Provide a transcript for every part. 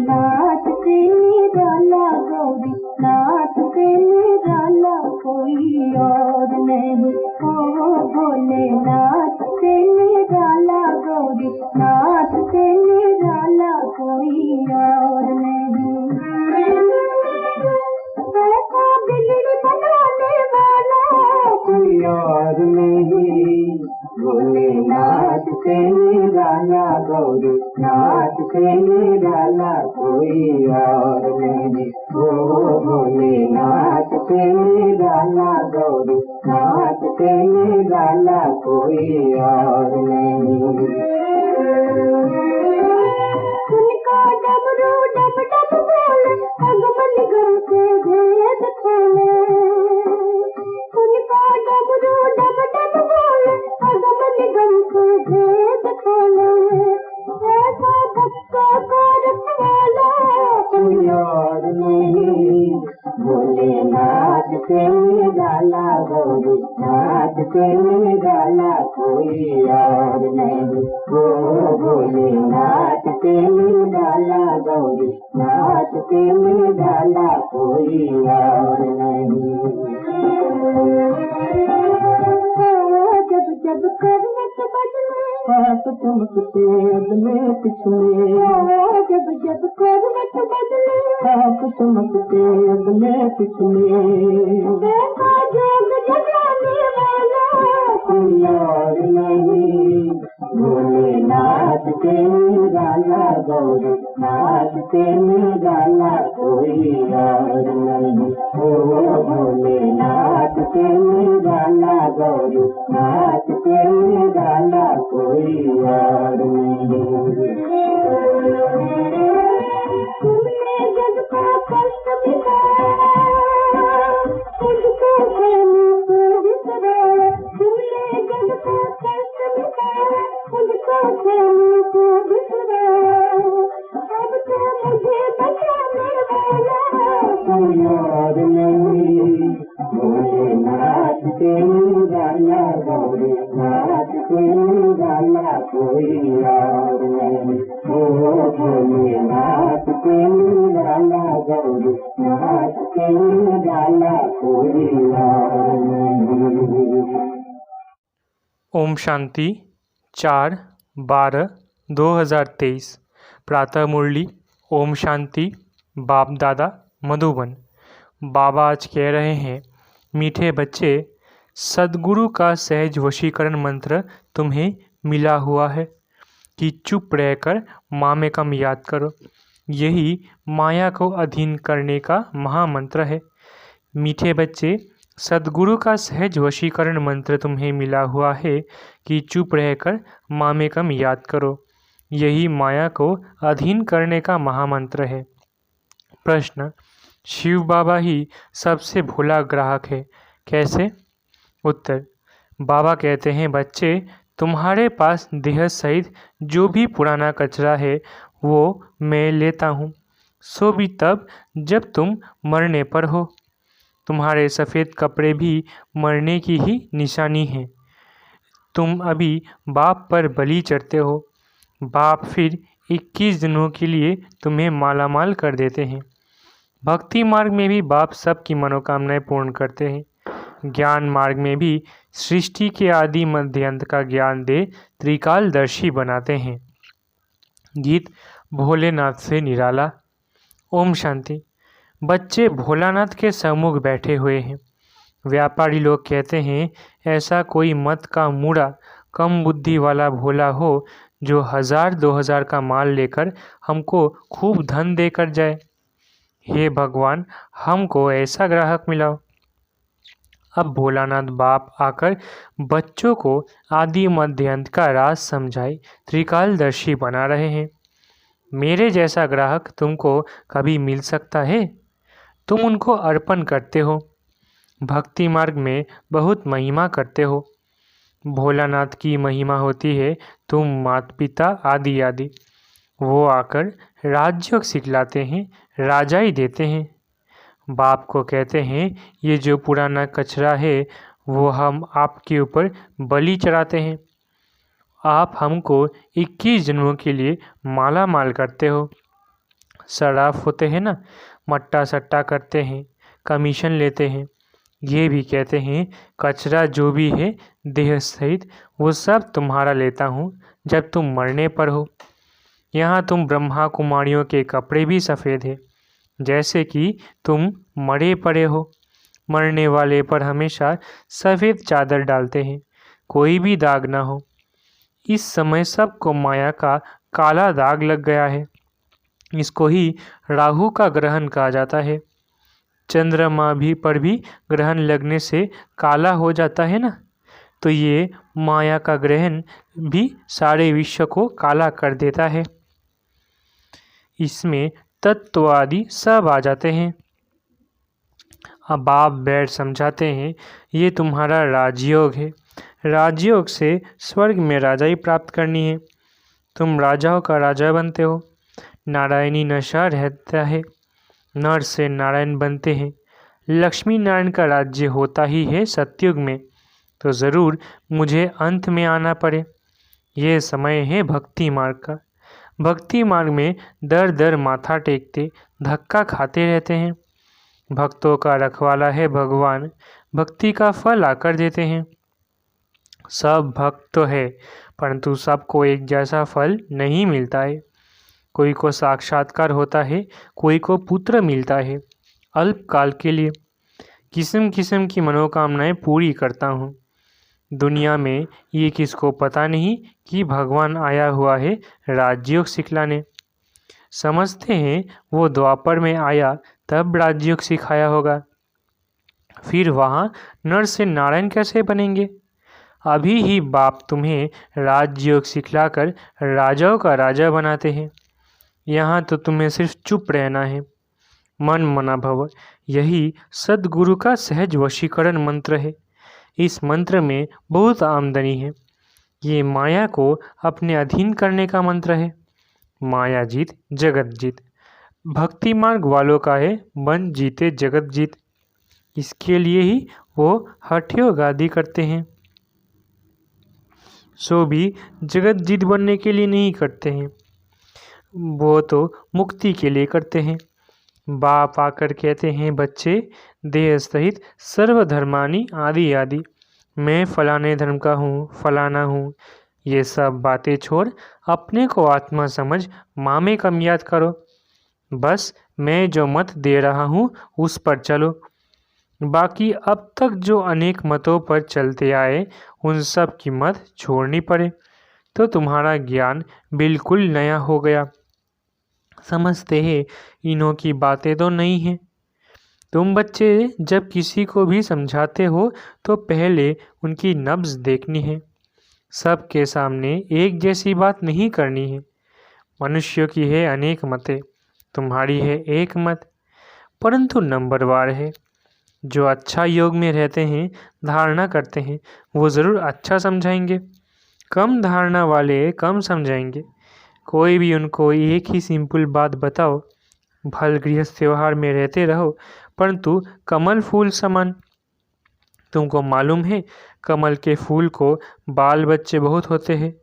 नाथ के निराला गौरी, नाथ के निराला कोई और नहीं। ओ भोलेनाथ के निराला गौरी, नाथ के निराला कोई और नहीं। ऐसा बिगड़ी बनाने वाला कोई और नहीं। भोलेनाथ के निराला गौरी, नाथ के निराला कोई और नहीं। ओ भोलेनाथ के निराला गौरी, नाथ के निराला कोई और नहीं। उनका डमरू डम डम बोले, अगमन गम के भेद खोले। उनका डमरू डम डम बोले, अगमन गम के भेद खोले। ऐसा भक्तों को रखवाला कोई और नहीं। भोलेनाथ के निराला गौरी, नाथ के निराला कोई और नहीं। ओ भोलेनाथ के निराला गौरी, नाथ के निराला कोई और नहीं। जब जब करवट बदले, हाथ चमकते अदले पिछले। जब जब करवट बदले, हाथ चमकते अदले पिछले। देखा जोग जगाने वाला कोई और नहीं। भोलेनाथ के निराला गौरी, नाथ के निराला कोई और नहीं। ओ भोलेनाथ के निराला गौरी, नाथ के निराला कोई और नहीं। तुमने जग का कष्ट मिटाया, तुझको खेलने को बिसराया। तुमने जग का कष्ट मिटाया, तुझको खेलने को बिसराया। अब तो मुझे बचाने वाला कोई और नहीं। भोलेनाथ के निराला गौरी, नाथ के निराला कोई और नहीं। ओ भोलेनाथ के निराला गौरी, नाथ के निराला कोई और नहीं। ओम शांति 4/12/2023 प्रातः मुरली। ओम शांति। बाप दादा मधुबन। बाबा आज कह रहे हैं, मीठे बच्चे, सद्गुरु का सहज वशीकरण मंत्र तुम्हें मिला हुआ है कि चुप रहकर मामेकम याद करो। यही माया को अधीन करने का महामंत्र है। मीठे बच्चे, सद्गुरु का सहज वशीकरण मंत्र तुम्हें मिला हुआ है कि चुप रहकर मामेकम याद करो। यही माया को अधीन करने का महामंत्र है। प्रश्न: शिव बाबा ही सबसे भोला ग्राहक है, कैसे? उत्तर: बाबा कहते हैं, बच्चे, तुम्हारे पास देह सहित जो भी पुराना कचरा है वो मैं लेता हूँ, सो भी तब जब तुम मरने पर हो। तुम्हारे सफ़ेद कपड़े भी मरने की ही निशानी है। तुम अभी बाप पर बलि चढ़ते हो। बाप फिर 21 दिनों के लिए तुम्हें मालामाल कर देते हैं। भक्ति मार्ग में भी बाप सबकी मनोकामनाएं पूर्ण करते हैं। ज्ञान मार्ग में भी सृष्टि के आदि मध्य अंत का ज्ञान दे त्रिकालदर्शी बनाते हैं। गीत भोलेनाथ से निराला। ओम शांति। बच्चे भोलानाथ के सम्मुख बैठे हुए हैं। व्यापारी लोग कहते हैं, ऐसा कोई मत का मूढ़ा कम बुद्धि वाला भोला हो जो 1000-2000 का माल लेकर हमको खूब धन देकर जाए। हे भगवान, हमको ऐसा ग्राहक मिलाओ। अब भोलानाथ बाप आकर बच्चों को आदि मध्य अंत का राज समझाए त्रिकालदर्शी बना रहे हैं। मेरे जैसा ग्राहक तुमको कभी मिल सकता है? तुम उनको अर्पण करते हो। भक्ति मार्ग में बहुत महिमा करते हो। भोलानाथ की महिमा होती है, तुम माता पिता आदि आदि। वो आकर राजयोग सिखलाते हैं, राजा ही देते हैं। बाप को कहते हैं ये जो पुराना कचरा है वो हम आपके ऊपर बलि चढ़ाते हैं। आप हमको 21 जन्मों के लिए माला माल करते हो। सराफ होते हैं ना, मट्टा सट्टा करते हैं, कमीशन लेते हैं। ये भी कहते हैं कचरा जो भी है देह सहित वो सब तुम्हारा लेता हूँ जब तुम मरने पर हो। यहाँ तुम ब्रह्मा कुमारियों के कपड़े भी सफ़ेद हैं, जैसे कि तुम मरे पड़े हो। मरने वाले पर हमेशा सफ़ेद चादर डालते हैं, कोई भी दाग ना हो। इस समय सबको माया का काला दाग लग गया है। इसको ही राहु का ग्रहण कहा जाता है। चंद्रमा भी पर भी ग्रहण लगने से काला हो जाता है ना, तो ये माया का ग्रहण भी सारे विश्व को काला कर देता है। इसमें तत्व आदि सब आ जाते हैं। अब आप बैठ समझाते हैं ये तुम्हारा राजयोग है। राजयोग से स्वर्ग में राजाई प्राप्त करनी है। तुम राजाओं का राजा बनते हो। नारायणी नशा रहता है, नर से नारायण बनते हैं। लक्ष्मी नारायण का राज्य होता ही है सतयुग में, तो ज़रूर मुझे अंत में आना पड़े। ये समय है भक्ति मार्ग का। भक्ति मार्ग में दर दर माथा टेकते धक्का खाते रहते हैं। भक्तों का रखवाला है भगवान, भक्ति का फल आकर देते हैं। सब भक्त तो है, परंतु सबको एक जैसा फल नहीं मिलता है। कोई को साक्षात्कार होता है, कोई को पुत्र मिलता है अल्पकाल के लिए। किस्म किस्म की मनोकामनाएं पूरी करता हूँ। दुनिया में ये किसको पता नहीं कि भगवान आया हुआ है राजयोग सिखलाने। समझते हैं वो द्वापर में आया तब राजयोग सिखाया होगा। फिर वहाँ नर से नारायण कैसे बनेंगे? अभी ही बाप तुम्हें राजयोग सिखलाकर राजाओं का राजा बनाते हैं। यहाँ तो तुम्हें सिर्फ चुप रहना है। मन मना भव, यही सद्गुरु का सहज वशीकरण मंत्र है। इस मंत्र में बहुत आमदनी है। ये माया को अपने अधीन करने का मंत्र है। माया जीत जगत जीत। भक्ति मार्ग वालों का है मन जीते जगत जीत। इसके लिए ही वो हठ योग आदि करते हैं। सो भी जगत जीत बनने के लिए नहीं करते हैं, वो तो मुक्ति के लिए करते हैं। बाप आकर कहते हैं बच्चे, देह सहित सर्वधर्मानी आदि आदि, मैं फलाने धर्म का हूँ, फलाना हूँ। ये सब बातें छोड़ अपने को आत्मा समझ मामे कम याद करो। बस मैं जो मत दे रहा हूँ उस पर चलो। बाकी अब तक जो अनेक मतों पर चलते आए उन सब की मत छोड़नी पड़े तो तुम्हारा ज्ञान बिल्कुल नया हो गया। समझते हैं इन्हों की बातें तो नहीं हैं। तुम बच्चे जब किसी को भी समझाते हो तो पहले उनकी नब्ज़ देखनी है। सबके सामने एक जैसी बात नहीं करनी है। मनुष्यों की है अनेक मतें, तुम्हारी है एक मत, परंतु नंबरवार है। जो अच्छा योग में रहते हैं, धारणा करते हैं, वो ज़रूर अच्छा समझाएंगे। कम धारणा वाले कम समझाएंगे। कोई भी उनको एक ही सिंपल बात बताओ, भल गृहस्थ व्यवहार में रहते रहो परंतु कमल फूल समान। तुमको मालूम है कमल के फूल को बाल बच्चे बहुत होते हैं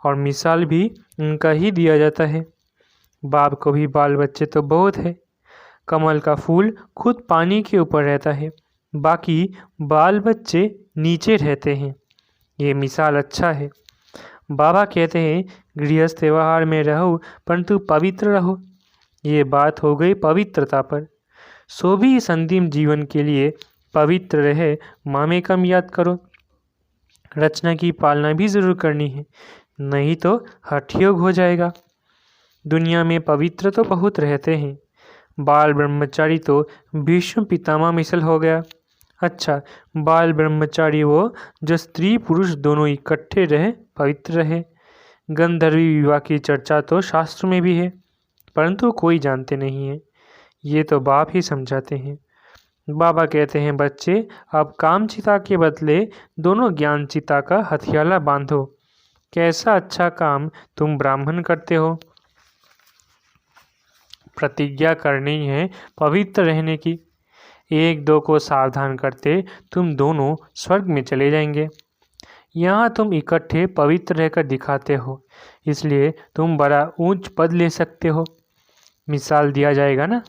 और मिसाल भी उनका ही दिया जाता है। बाप को भी बाल बच्चे तो बहुत है। कमल का फूल खुद पानी के ऊपर रहता है, बाकी बाल बच्चे नीचे रहते हैं। ये मिसाल अच्छा है। बाबा कहते हैं गृहस्थ व्यवहार में रहो परंतु पवित्र रहो। ये बात हो गई पवित्रता पर। सो भी इस अंतिम जीवन के लिए पवित्र रहे मामे कम याद करो। रचना की पालना भी ज़रूर करनी है, नहीं तो हठयोग हो जाएगा। दुनिया में पवित्र तो बहुत रहते हैं। बाल ब्रह्मचारी तो भीष्म पितामह मिसल हो गया। अच्छा, बाल ब्रह्मचारी वो जो स्त्री पुरुष दोनों इकट्ठे रहे, पवित्र रहे। गंधर्वी विवाह की चर्चा तो शास्त्र में भी है, परंतु कोई जानते नहीं है। ये तो बाप ही समझाते हैं। बाबा कहते हैं बच्चे, अब काम चिता के बदले दोनों ज्ञान चिता का हथियाला बांधो। कैसा अच्छा काम तुम ब्राह्मण करते हो। प्रतिज्ञा करनी है पवित्र रहने की। एक दो को सावधान करते तुम दोनों स्वर्ग में चले जाएंगे। यहाँ तुम इकट्ठे पवित्र रहकर दिखाते हो, इसलिए तुम बड़ा ऊंच पद ले सकते हो। मिसाल दिया जाएगा ना,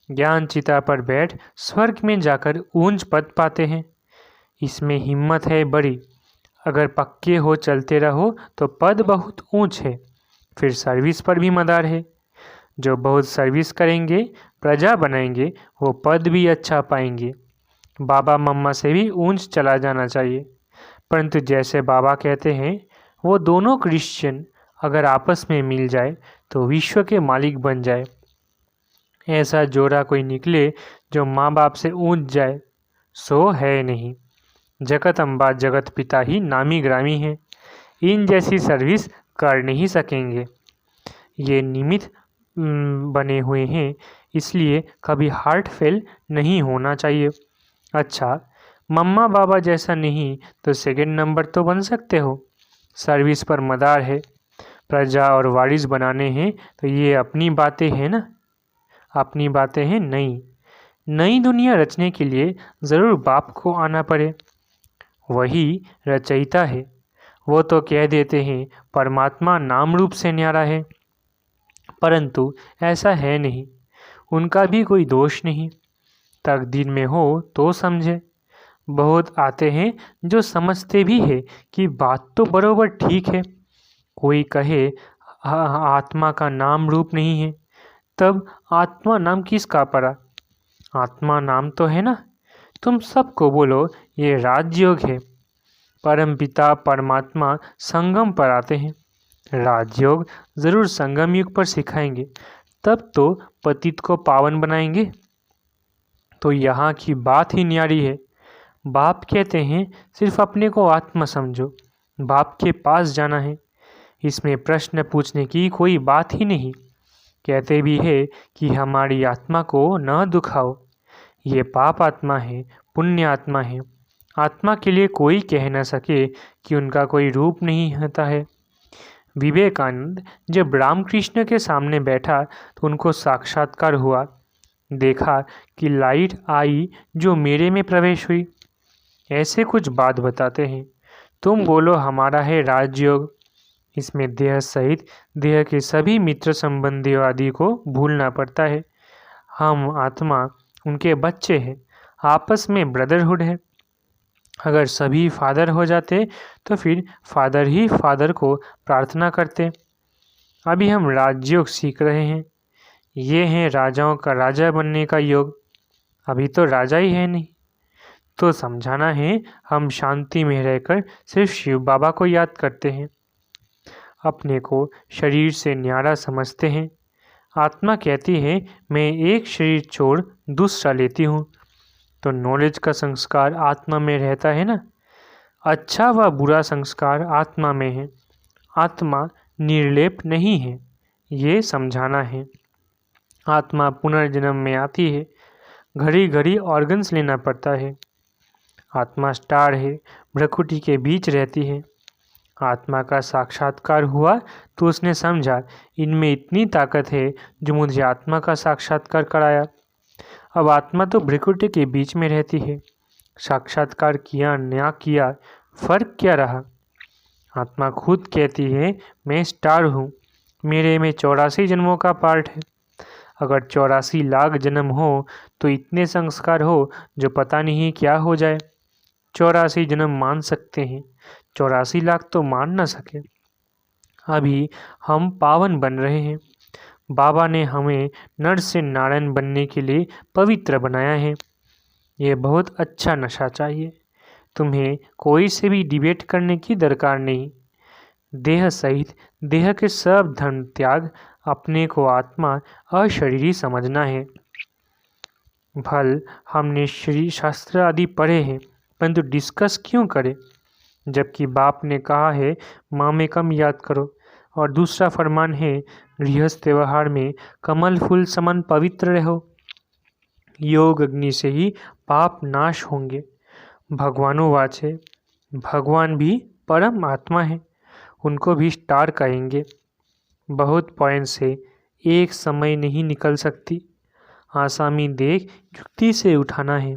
ज्ञान चिता पर बैठ स्वर्ग में जाकर ऊंच पद पाते हैं। इसमें हिम्मत है बड़ी। अगर पक्के हो चलते रहो तो पद बहुत ऊंच है। फिर सर्विस पर भी मदार है। जो बहुत सर्विस करेंगे, प्रजा बनाएंगे, वो पद भी अच्छा पाएंगे। बाबा मम्मा से भी ऊंच चला जाना चाहिए। परंतु जैसे बाबा कहते हैं, वो दोनों क्रिश्चियन अगर आपस में मिल जाए तो विश्व के मालिक बन जाए। ऐसा जोड़ा कोई निकले जो माँ बाप से ऊंच जाए, सो है नहीं। जगत अम्बा जगत पिता ही नामी ग्रामी हैं। इन जैसी सर्विस कर नहीं सकेंगे। ये निमित्त बने हुए हैं, इसलिए कभी हार्ट फेल नहीं होना चाहिए। अच्छा, मम्मा बाबा जैसा नहीं तो सेकंड नंबर तो बन सकते हो। सर्विस पर मदार है। प्रजा और वारिस बनाने हैं तो ये अपनी बातें हैं ना, अपनी बातें हैं। नई दुनिया रचने के लिए ज़रूर बाप को आना पड़े। वही रचयिता है। वो तो कह देते हैं परमात्मा नाम रूप से न्यारा है, परंतु ऐसा है नहीं। उनका भी कोई दोष नहीं। तकदीर में हो तो समझे। बहुत आते हैं जो समझते भी है कि बात तो बरोबर ठीक है। कोई कहे आत्मा का नाम रूप नहीं है, तब आत्मा नाम किसका पड़ा? आत्मा नाम तो है ना। तुम सबको बोलो ये राजयोग है। परमपिता परमात्मा संगम पर आते हैं। राजयोग ज़रूर संगम युग पर सिखाएंगे, तब तो पतित को पावन बनाएंगे। तो यहाँ की बात ही न्यारी है। बाप कहते हैं सिर्फ अपने को आत्मा समझो, बाप के पास जाना है। इसमें प्रश्न पूछने की कोई बात ही नहीं। कहते भी है कि हमारी आत्मा को न दुखाओ। ये पाप आत्मा है, पुण्य आत्मा है। आत्मा के लिए कोई कह न सके कि उनका कोई रूप नहीं होता है। विवेकानंद जब रामकृष्ण के सामने बैठा तो उनको साक्षात्कार हुआ। देखा कि लाइट आई जो मेरे में प्रवेश हुई। ऐसे कुछ बात बताते हैं। तुम बोलो हमारा है राजयोग। इसमें देह सहित देह के सभी मित्र संबंधी आदि को भूलना पड़ता है। हम आत्मा उनके बच्चे हैं, आपस में ब्रदरहुड है। अगर सभी फादर हो जाते तो फिर फादर ही फादर को प्रार्थना करते। अभी हम राजयोग सीख रहे हैं। ये हैं राजाओं का राजा बनने का योग। अभी तो राजा ही है नहीं। तो समझाना है हम शांति में रहकर सिर्फ शिव बाबा को याद करते हैं। अपने को शरीर से न्यारा समझते हैं। आत्मा कहती है मैं एक शरीर छोड़ दूसरा लेती हूँ। तो नॉलेज का संस्कार आत्मा में रहता है ना। अच्छा व बुरा संस्कार आत्मा में है। आत्मा निर्लेप नहीं है, ये समझाना है। आत्मा पुनर्जन्म में आती है। घड़ी घड़ी ऑर्गन्स लेना पड़ता है। आत्मा स्टार है, भ्रकुटी के बीच रहती है। आत्मा का साक्षात्कार हुआ तो उसने समझा इनमें इतनी ताकत है जो मुझे आत्मा का साक्षात्कार कराया। अब आत्मा तो भ्रकुटी के बीच में रहती है। साक्षात्कार किया ना किया फर्क क्या रहा? आत्मा खुद कहती है मैं स्टार हूँ, मेरे में 84 जन्मों का पार्ट है। अगर 84 लाख जन्म हो तो इतने संस्कार हो जो पता नहीं क्या हो जाए। 84 जन्म मान सकते हैं, 84 लाख तो मान न सके। अभी हम पावन बन रहे हैं। बाबा ने हमें नर से नारायण बनने के लिए पवित्र बनाया है। ये बहुत अच्छा नशा चाहिए। तुम्हें कोई से भी डिबेट करने की दरकार नहीं। देह सहित देह के सब धर्म त्याग अपने को आत्मा अशरीरी समझना है। भल हमने श्री शास्त्र आदि पढ़े हैं, परंतु डिस्कस क्यों करें? जबकि बाप ने कहा है माँ में कम याद करो, और दूसरा फरमान है गृहस्थ व्यवहार में कमल फूल समान पवित्र रहो। योग अग्नि से ही पाप नाश होंगे। भगवानोवाच है, भगवान भी परम आत्मा है, उनको भी स्टार कहेंगे। बहुत पॉइंट से एक समय नहीं निकल सकती। आसामी देख युक्ति से उठाना है।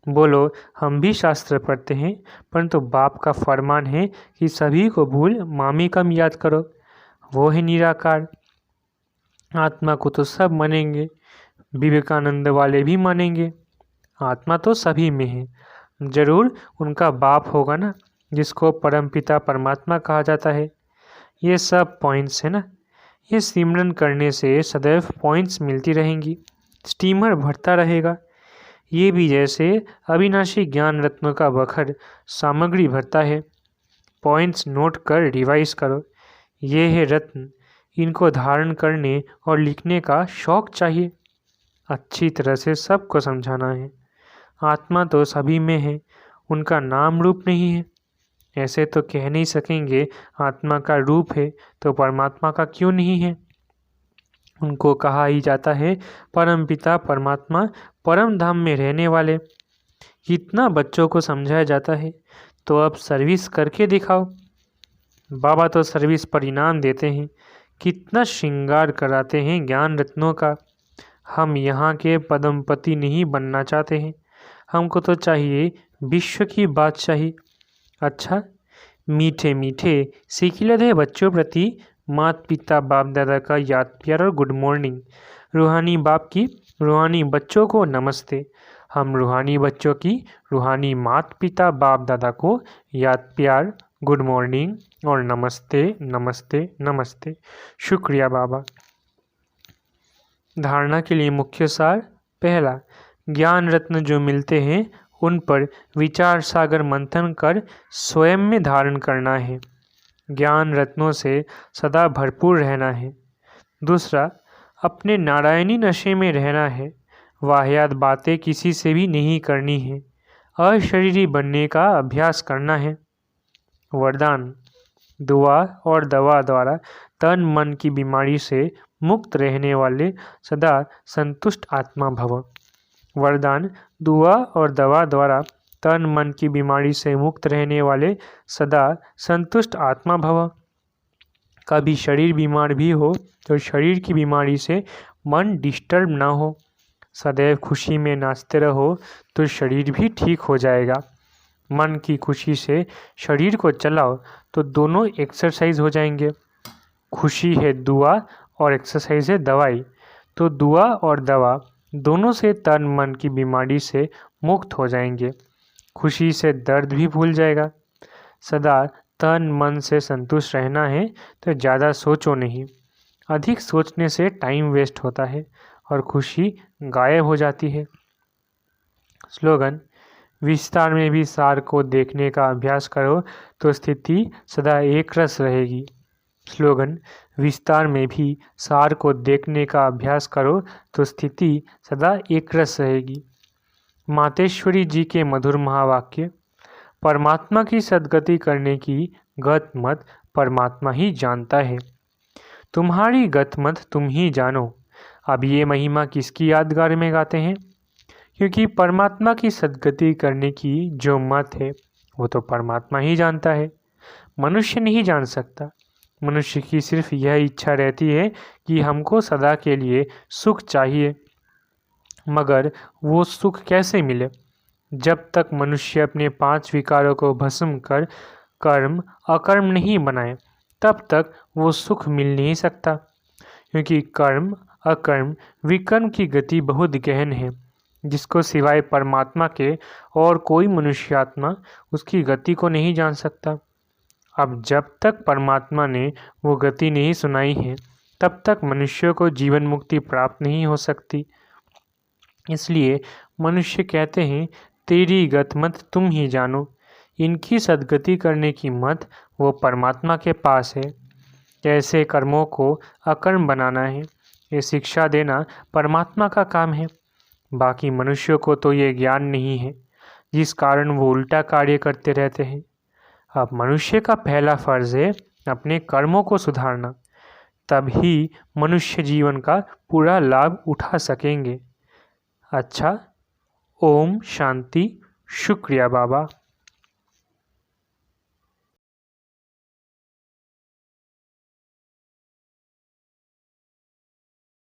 बोलो, हम भी शास्त्र पढ़ते हैं, परंतु बाप का फरमान है कि सभी को भूल मामी कम याद करो। वो है निराकार। आत्मा को तो सब मानेंगे, विवेकानंद वाले भी मानेंगे। आत्मा तो सभी में है, जरूर उनका बाप होगा ना, जिसको परमपिता परमात्मा कहा जाता है। ये सब पॉइंट्स है ना, ये सिमरन करने से सदैव पॉइंट्स मिलती रहेंगी, स्टीमर भरता रहेगा। ये भी जैसे अविनाशी ज्ञान रत्नों का बखर सामग्री भरता है। पॉइंट्स नोट कर रिवाइज करो। ये है रत्न, इनको धारण करने और लिखने का शौक चाहिए। अच्छी तरह से सबको समझाना है। आत्मा तो सभी में है, उनका नाम रूप नहीं है। ऐसे तो कह नहीं सकेंगे आत्मा का रूप है तो परमात्मा का क्यों नहीं है। उनको कहा ही जाता है परमपिता परमात्मा परम धाम में रहने वाले। इतना बच्चों को समझाया जाता है, तो अब सर्विस करके दिखाओ। बाबा तो सर्विस पर इनाम देते हैं, कितना श्रृंगार कराते हैं ज्ञान रत्नों का। हम यहाँ के पदमपति नहीं बनना चाहते हैं, हमको तो चाहिए विश्व की बादशाही। अच्छा, मीठे मीठे सिकिलधे बच्चों प्रति माता पिता बाप दादा का याद प्यार और गुड मॉर्निंग। रूहानी बाप की रूहानी बच्चों को नमस्ते। हम रूहानी बच्चों की रूहानी माता पिता बाप दादा को याद प्यार, गुड मॉर्निंग और नमस्ते नमस्ते नमस्ते। शुक्रिया बाबा। धारणा के लिए मुख्य सार। पहला, ज्ञान रत्न जो मिलते हैं उन पर विचार सागर मंथन कर स्वयं में धारण करना है। ज्ञान रत्नों से सदा भरपूर रहना है। दूसरा, अपने नारायणी नशे में रहना है। वाहियात बातें किसी से भी नहीं करनी है। अशरीरी बनने का अभ्यास करना है। वरदान, दुआ और दवा द्वारा तन मन की बीमारी से मुक्त रहने वाले सदा संतुष्ट आत्मा भव। वरदान, दुआ और दवा द्वारा तन मन की बीमारी से मुक्त रहने वाले सदा संतुष्ट आत्मा भव। कभी शरीर बीमार भी हो तो शरीर की बीमारी से मन डिस्टर्ब ना हो। सदैव खुशी में नाचते रहो तो शरीर भी ठीक हो जाएगा। मन की खुशी से शरीर को चलाओ तो दोनों एक्सरसाइज हो जाएंगे। खुशी है दुआ और एक्सरसाइज है दवाई, तो दुआ और दवा दोनों से तन मन की बीमारी से मुक्त हो जाएंगे। खुशी से दर्द भी भूल जाएगा। सदा तन मन से संतुष्ट रहना है तो ज़्यादा सोचो नहीं। अधिक सोचने से टाइम वेस्ट होता है और खुशी गायब हो जाती है। स्लोगन, विस्तार में भी सार को देखने का अभ्यास करो तो स्थिति सदा एक रस रहेगी। स्लोगन, विस्तार में भी सार को देखने का अभ्यास करो तो स्थिति सदा एक रस रहेगी। मातेश्वरी जी के मधुर महावाक्य। परमात्मा की सद्गति करने की गत मत परमात्मा ही जानता है। तुम्हारी गत मत तुम ही जानो। अब ये महिमा किसकी यादगार में गाते हैं? क्योंकि परमात्मा की सद्गति करने की जो मत है वो तो परमात्मा ही जानता है, मनुष्य नहीं जान सकता। मनुष्य की सिर्फ यह इच्छा रहती है कि हमको सदा के लिए सुख चाहिए, मगर वो सुख कैसे मिले? जब तक मनुष्य अपने 5 विकारों को भस्म कर कर्म अकर्म नहीं बनाए तब तक वो सुख मिल नहीं सकता। क्योंकि कर्म अकर्म विकर्म की गति बहुत गहन है, जिसको सिवाय परमात्मा के और कोई मनुष्यात्मा उसकी गति को नहीं जान सकता। अब जब तक परमात्मा ने वो गति नहीं सुनाई है तब तक मनुष्यों को जीवन मुक्ति प्राप्त नहीं हो सकती। इसलिए मनुष्य कहते हैं तेरी गत मत तुम ही जानो। इनकी सद्गति करने की मत वो परमात्मा के पास है। कैसे कर्मों को अकर्म बनाना है ये शिक्षा देना परमात्मा का काम है। बाकी मनुष्यों को तो ये ज्ञान नहीं है, जिस कारण वो उल्टा कार्य करते रहते हैं। अब मनुष्य का पहला फर्ज है अपने कर्मों को सुधारना, तभी मनुष्य जीवन का पूरा लाभ उठा सकेंगे। अच्छा, ओम शांति। शुक्रिया बाबा।